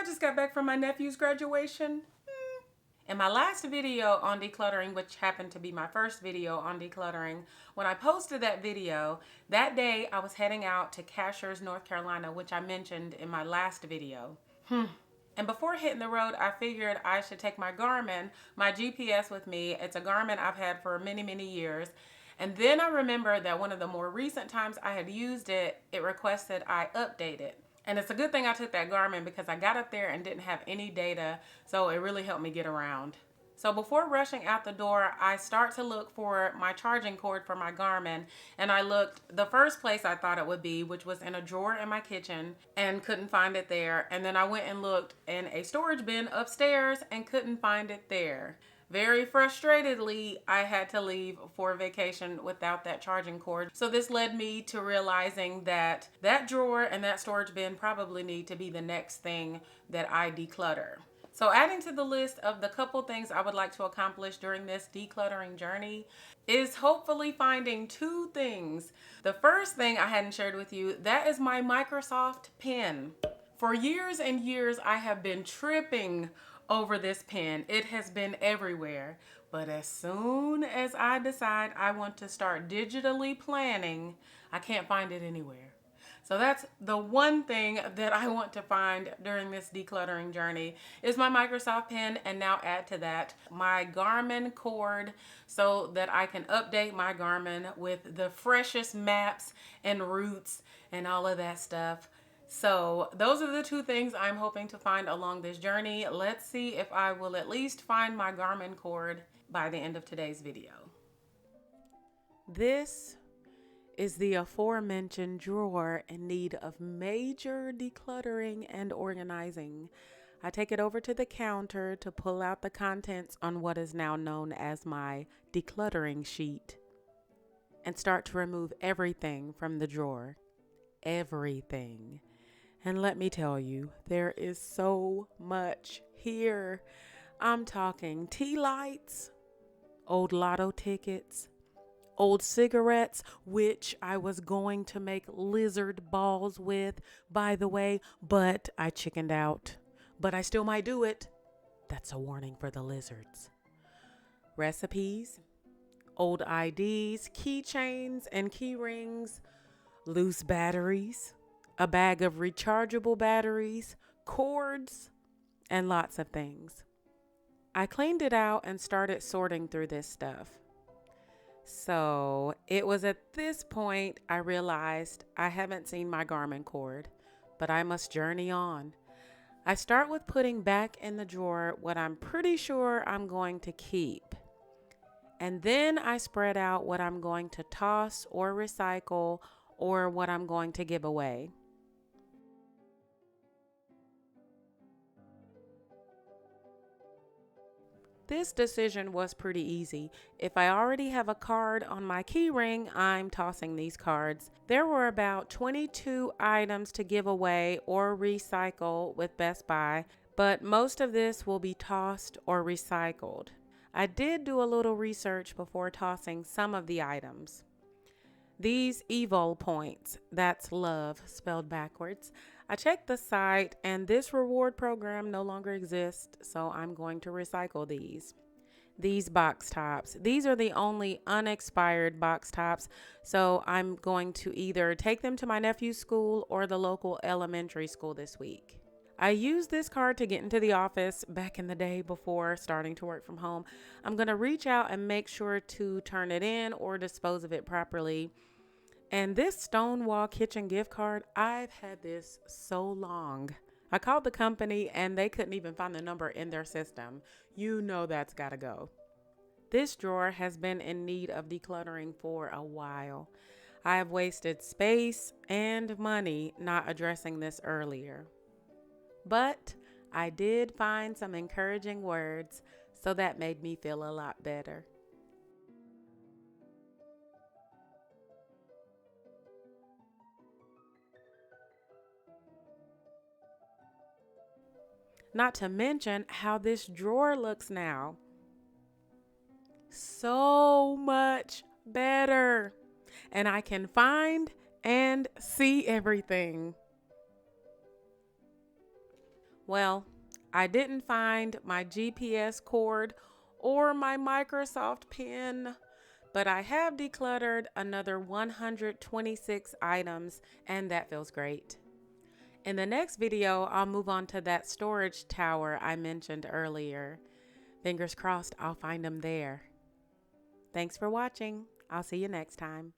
I just got back from my nephew's graduation. In my last video on decluttering, which happened to be my first video on decluttering, when I posted that video, that day I was heading out to Cashiers, North Carolina, which I mentioned in my last video. And before hitting the road, I figured I should take my Garmin, my GPS with me. It's a Garmin I've had for many, many years. And then I remembered that one of the more recent times I had used it, it requested I update it. And it's a good thing I took that Garmin because I got up there and didn't have any data, so it really helped me get around. So before rushing out the door, I start to look for my charging cord for my Garmin, and I looked the first place I thought it would be, which was in a drawer in my kitchen, and couldn't find it there. And then I went and looked in a storage bin upstairs and couldn't find it there. Very frustratedly, I had to leave for vacation without that charging cord. So this led me to realizing that that drawer and that storage bin probably need to be the next thing that I declutter. So adding to the list of the couple things I would like to accomplish during this decluttering journey is hopefully finding two things. The first thing I hadn't shared with you, that is my Microsoft pen. For years and years, I have been tripping over this pen. It has been everywhere. But as soon as I decide I want to start digitally planning, I can't find it anywhere. So that's the one thing that I want to find during this decluttering journey is my Microsoft pen, and now add to that my Garmin cord so that I can update my Garmin with the freshest maps and routes and all of that stuff. So those are the two things I'm hoping to find along this journey. Let's see if I will at least find my Garmin cord by the end of today's video. This is the aforementioned drawer in need of major decluttering and organizing. I take it over to the counter to pull out the contents on what is now known as my decluttering sheet and start to remove everything from the drawer. Everything. And let me tell you, there is so much here. I'm talking tea lights, old lotto tickets, old cigarettes, which I was going to make lizard balls with, by the way, but I chickened out. But I still might do it. That's a warning for the lizards. Recipes, old IDs, keychains and key rings, loose batteries, a bag of rechargeable batteries, cords, and lots of things. I cleaned it out and started sorting through this stuff. So it was at this point I realized I haven't seen my Garmin cord, but I must journey on. I start with putting back in the drawer what I'm pretty sure I'm going to keep. And then I spread out what I'm going to toss or recycle or what I'm going to give away. This decision was pretty easy. If I already have a card on my key ring, I'm tossing these cards. There were about 22 items to give away or recycle with Best Buy, but most of this will be tossed or recycled. I did do a little research before tossing some of the items. These Evo points, that's love spelled backwards. I checked the site and this reward program no longer exists, so I'm going to recycle these. These box tops, these are the only unexpired box tops, so I'm going to either take them to my nephew's school or the local elementary school this week. I used this card to get into the office back in the day before starting to work from home. I'm going to reach out and make sure to turn it in or dispose of it properly. And this Stonewall Kitchen gift card, I've had this so long. I called the company and they couldn't even find the number in their system. You know that's gotta go. This drawer has been in need of decluttering for a while. I have wasted space and money not addressing this earlier. But I did find some encouraging words, so that made me feel a lot better. Not to mention how this drawer looks now. So much better. And I can find and see everything. Well, I didn't find my GPS cord or my Microsoft pen, but I have decluttered another 126 items, and that feels great. In the next video, I'll move on to that storage tower I mentioned earlier. Fingers crossed I'll find them there. Thanks for watching. I'll see you next time.